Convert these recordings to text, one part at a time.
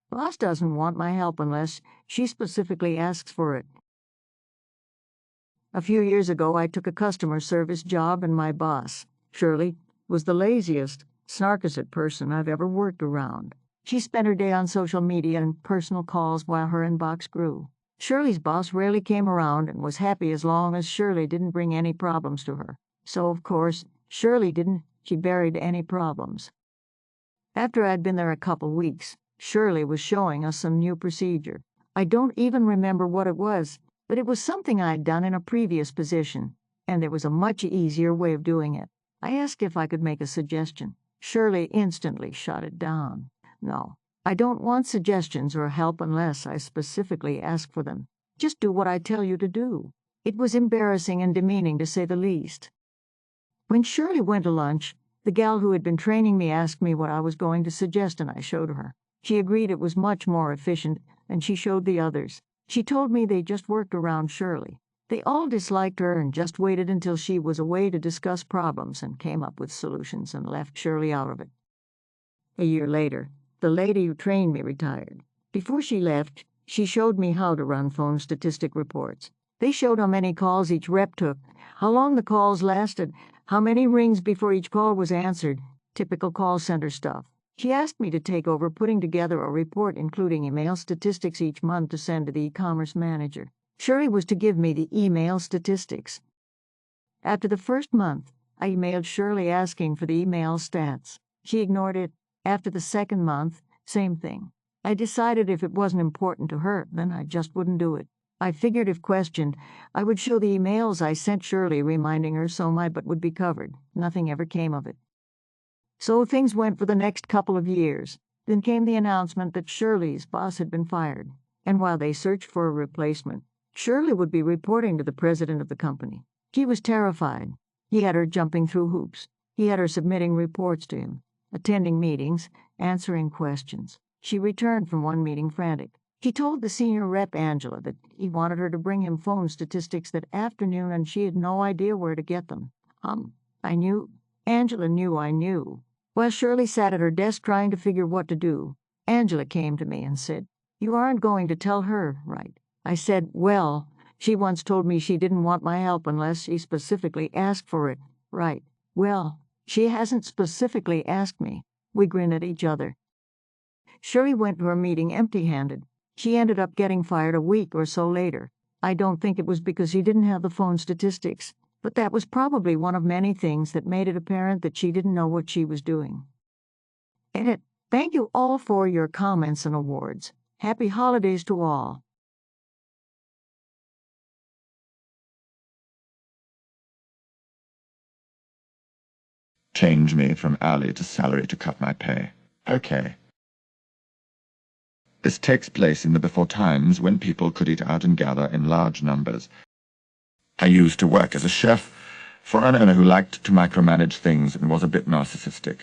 Boss doesn't want my help unless she specifically asks for it. A few years ago, I took a customer service job, and my boss, Shirley, was the laziest, snarkest person I've ever worked around. She spent her day on social media and personal calls while her inbox grew. Shirley's boss rarely came around and was happy as long as Shirley didn't bring any problems to her. So, of course, Shirley didn't. She buried any problems. After I'd been there a couple weeks, Shirley was showing us some new procedure. I don't even remember what it was, but it was something I'd done in a previous position, and there was a much easier way of doing it. I asked if I could make a suggestion. Shirley instantly shut it down. No, I don't want suggestions or help unless I specifically ask for them. Just do what I tell you to do. It was embarrassing and demeaning, to say the least. When Shirley went to lunch, the gal who had been training me asked me what I was going to suggest, and I showed her. She agreed it was much more efficient, and she showed the others. She told me they just worked around Shirley. They all disliked her and just waited until she was away to discuss problems and came up with solutions and left Shirley out of it. A year later, the lady who trained me retired. Before she left, she showed me how to run phone statistic reports. They showed how many calls each rep took, how long the calls lasted, how many rings before each call was answered, typical call center stuff. She asked me to take over putting together a report including email statistics each month to send to the e-commerce manager. Shirley was to give me the email statistics. After the first month, I emailed Shirley asking for the email stats. She ignored it. After the second month, same thing. I decided if it wasn't important to her, then I just wouldn't do it. I figured if questioned, I would show the emails I sent Shirley reminding her so my butt would be covered. Nothing ever came of it. So things went for the next couple of years. Then came the announcement that Shirley's boss had been fired, and while they searched for a replacement, Shirley would be reporting to the president of the company. He was terrified. He had her jumping through hoops. He had her submitting reports to him, attending meetings, answering questions. She returned from one meeting frantic. He told the senior rep, Angela, that he wanted her to bring him phone statistics that afternoon and she had no idea where to get them. I knew. Angela knew I knew. While Shirley sat at her desk trying to figure what to do, Angela came to me and said, "You aren't going to tell her, right?" I said, "Well, she once told me she didn't want my help unless she specifically asked for it." "Right. Well, she hasn't specifically asked me." We grinned at each other. Shirley went to her meeting empty-handed. She ended up getting fired a week or so later. I don't think it was because she didn't have the phone statistics, but that was probably one of many things that made it apparent that she didn't know what she was doing. Edit. Thank you all for your comments and awards. Happy holidays to all. Change me from hourly to salary to cut my pay. Okay. This takes place in the before times when people could eat out and gather in large numbers. I used to work as a chef for an owner who liked to micromanage things and was a bit narcissistic.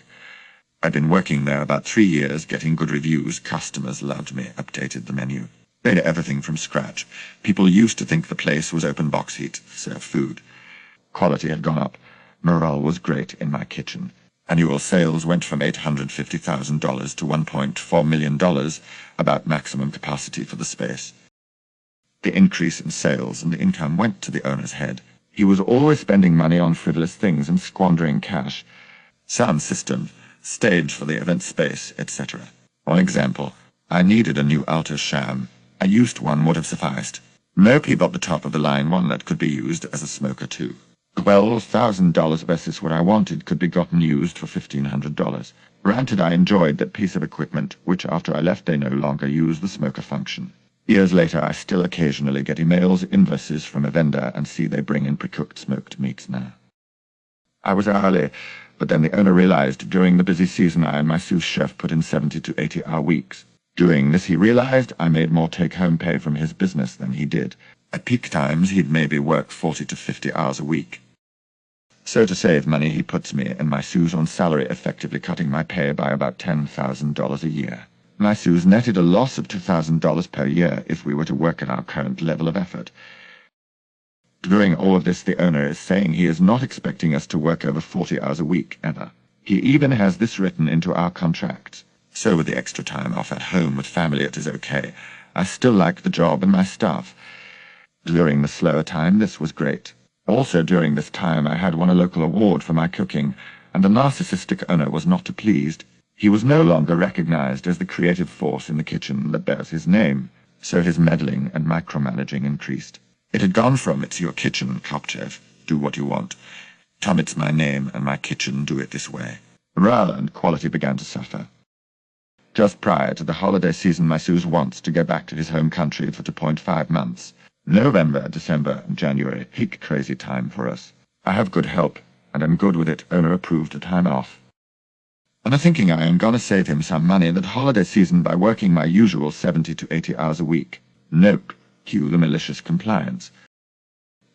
I'd been working there about 3 years, getting good reviews. Customers loved me, updated the menu. Made everything from scratch. People used to think the place was open box heat, served food. Quality had gone up. Morale was great in my kitchen. Annual sales went from $850,000 to $1.4 million, about maximum capacity for the space. The increase in sales and income went to the owner's head. He was always spending money on frivolous things and squandering cash. Sound system, stage for the event space, etc. For example, I needed a new alto sham. A used one would have sufficed. No peep at the top of the line, one that could be used as a smoker too. $12,000 versus what I wanted could be gotten used for $1,500. Granted, I enjoyed that piece of equipment, which after I left they no longer use the smoker function. Years later, I still occasionally get emails, invoices from a vendor, and see they bring in pre-cooked smoked meats now. I was hourly, but then the owner realized during the busy season I and my sous chef put in 70 to 80-hour weeks. During this, he realized I made more take-home pay from his business than he did. At peak times, he'd maybe work 40 to 50 hours a week. So to save money, he puts me and my sous on salary, effectively cutting my pay by about $10,000 a year. My sous netted a loss of $2,000 per year if we were to work at our current level of effort. During all of this, the owner is saying he is not expecting us to work over 40 hours a week, ever. He even has this written into our contracts. So with the extra time off at home with family, it is okay. I still like the job and my staff. During the slower time, this was great. Also during this time, I had won a local award for my cooking, and the narcissistic owner was not too pleased. He was no longer recognized as the creative force in the kitchen that bears his name, so his meddling and micromanaging increased. It had gone from, "It's your kitchen, top chef, do what you want," "Tom, it's my name and my kitchen, do it this way." Morale and quality began to suffer. Just prior to the holiday season, my Suze wants to go back to his home country for 2.5 months. November, December, and January, peak crazy time for us. I have good help, and I'm good with it. Owner approved a time off. And I'm thinking I am gonna save him some money that holiday season by working my usual 70 to 80 hours a week. Nope. Cue the malicious compliance.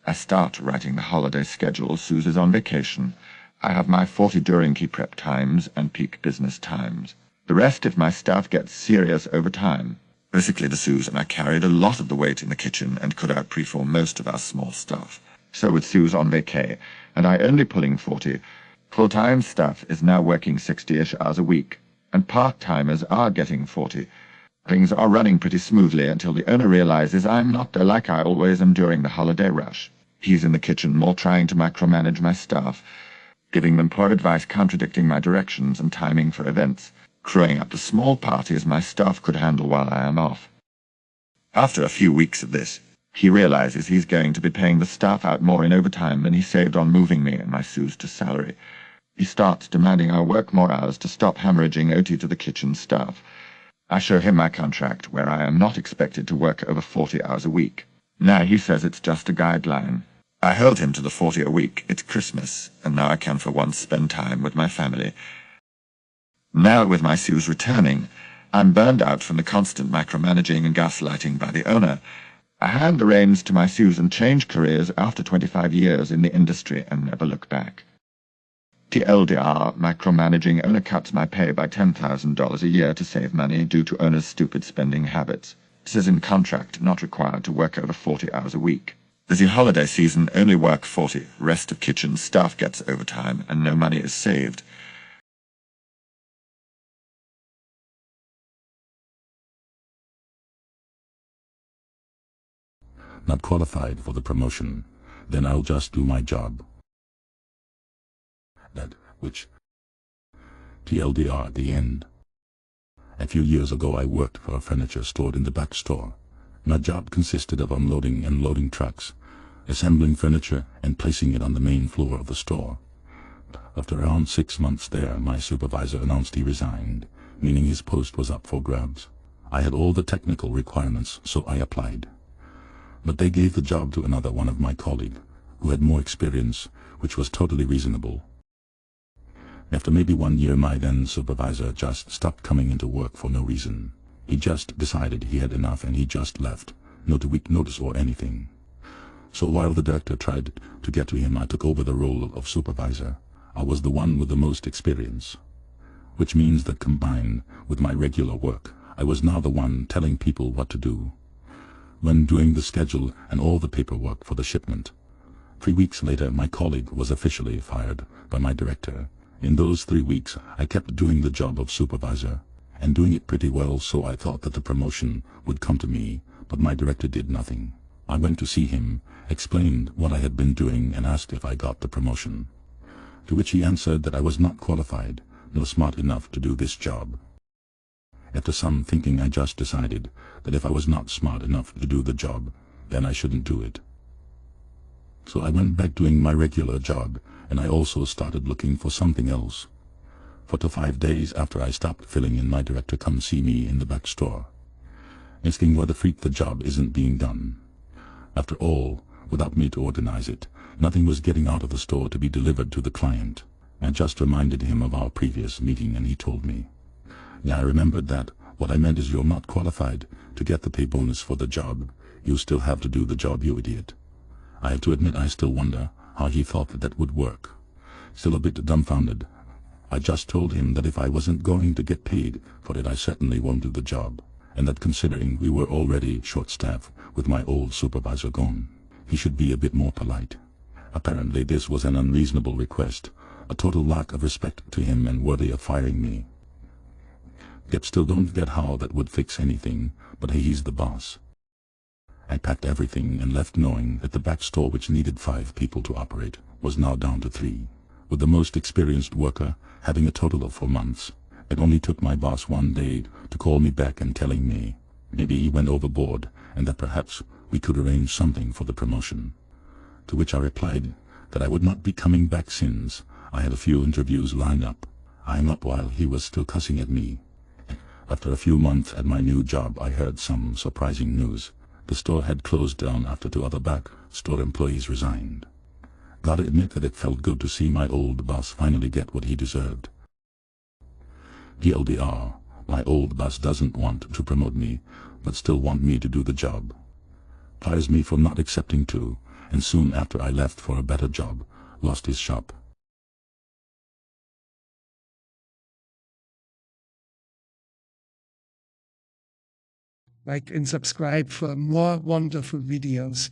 I start writing the holiday schedule. Suze is on vacation. I have my 40 during key prep times and peak business times. The rest if my staff gets serious overtime. Basically, the Suze and I carried a lot of the weight in the kitchen and could out-perform most of our small staff. So with Suze on vacay, and I only pulling 40, full-time staff is now working 60-ish hours a week, and part-timers are getting 40. Things are running pretty smoothly until the owner realizes I'm not there like I always am during the holiday rush. He's in the kitchen more trying to micromanage my staff, giving them poor advice contradicting my directions and timing for events, crowing up the small parties my staff could handle while I am off. After a few weeks of this, he realizes he's going to be paying the staff out more in overtime than he saved on moving me and my Suze to salary. He starts demanding I work more hours to stop hemorrhaging OT to the kitchen staff. I show him my contract, where I am not expected to work over 40 hours a week. Now he says it's just a guideline. I held him to the 40 a week. It's Christmas, and now I can for once spend time with my family. Now with my Suze returning, I'm burned out from the constant micromanaging and gaslighting by the owner. I hand the reins to my Suze and change careers after 25 years in the industry and never look back. TLDR, micromanaging owner cuts my pay by $10,000 a year to save money due to owner's stupid spending habits. Says in contract not required to work over 40 hours a week. Busy holiday season, only work 40. Rest of kitchen staff gets overtime and no money is saved. Not qualified for the promotion, then I'll just do my job. That which TLDR at the end. A few years ago I worked for a furniture store in the back store. My job consisted of unloading and loading trucks, assembling furniture and placing it on the main floor of the store. After around 6 months there, my supervisor announced he resigned, meaning his post was up for grabs. I had all the technical requirements, so I applied. But they gave the job to another one of my colleagues, who had more experience, which was totally reasonable. After maybe 1 year, my then supervisor just stopped coming into work for no reason. He just decided he had enough and he just left, no 2-week notice or anything. So while the director tried to get to him, I took over the role of supervisor. I was the one with the most experience, which means that combined with my regular work, I was now the one telling people what to do when doing the schedule and all the paperwork for the shipment. 3 weeks later, my colleague was officially fired by my director. In those 3 weeks, I kept doing the job of supervisor, and doing it pretty well, so I thought that the promotion would come to me, but my director did nothing. I went to see him, explained what I had been doing, and asked if I got the promotion, to which he answered that I was not qualified, nor smart enough to do this job. After some thinking, I just decided that if I was not smart enough to do the job, then I shouldn't do it. So I went back doing my regular job, and I also started looking for something else. 4 to 5 days after I stopped filling in, my director come see me in the back store, asking why the freak the job isn't being done. After all, without me to organize it, nothing was getting out of the store to be delivered to the client. I just reminded him of our previous meeting, and he told me, "Yeah, I remembered that. What I meant is you're not qualified to get the pay bonus for the job. You still have to do the job, you idiot." I have to admit I still wonder how he thought that would work. Still a bit dumbfounded, I just told him that if I wasn't going to get paid for it, I certainly won't do the job, and that considering we were already short-staffed with my old supervisor gone, he should be a bit more polite. Apparently this was an unreasonable request, a total lack of respect to him and worthy of firing me. Yet still don't get how that would fix anything, but hey, he's the boss. I packed everything and left knowing that the back store, which needed 5 people to operate, was now down to 3, with the most experienced worker having a total of 4 months. It only took my boss one day to call me back and telling me maybe he went overboard and that perhaps we could arrange something for the promotion. To which I replied that I would not be coming back since I had a few interviews lined up. I hung up while he was still cussing at me. After a few months at my new job, I heard some surprising news. The store had closed down after 2 other back store employees resigned. Gotta admit that it felt good to see my old boss finally get what he deserved. TLDR, my old boss doesn't want to promote me, but still want me to do the job. Fires me for not accepting to, and soon after I left for a better job, lost his shop. Like and subscribe for more wonderful videos.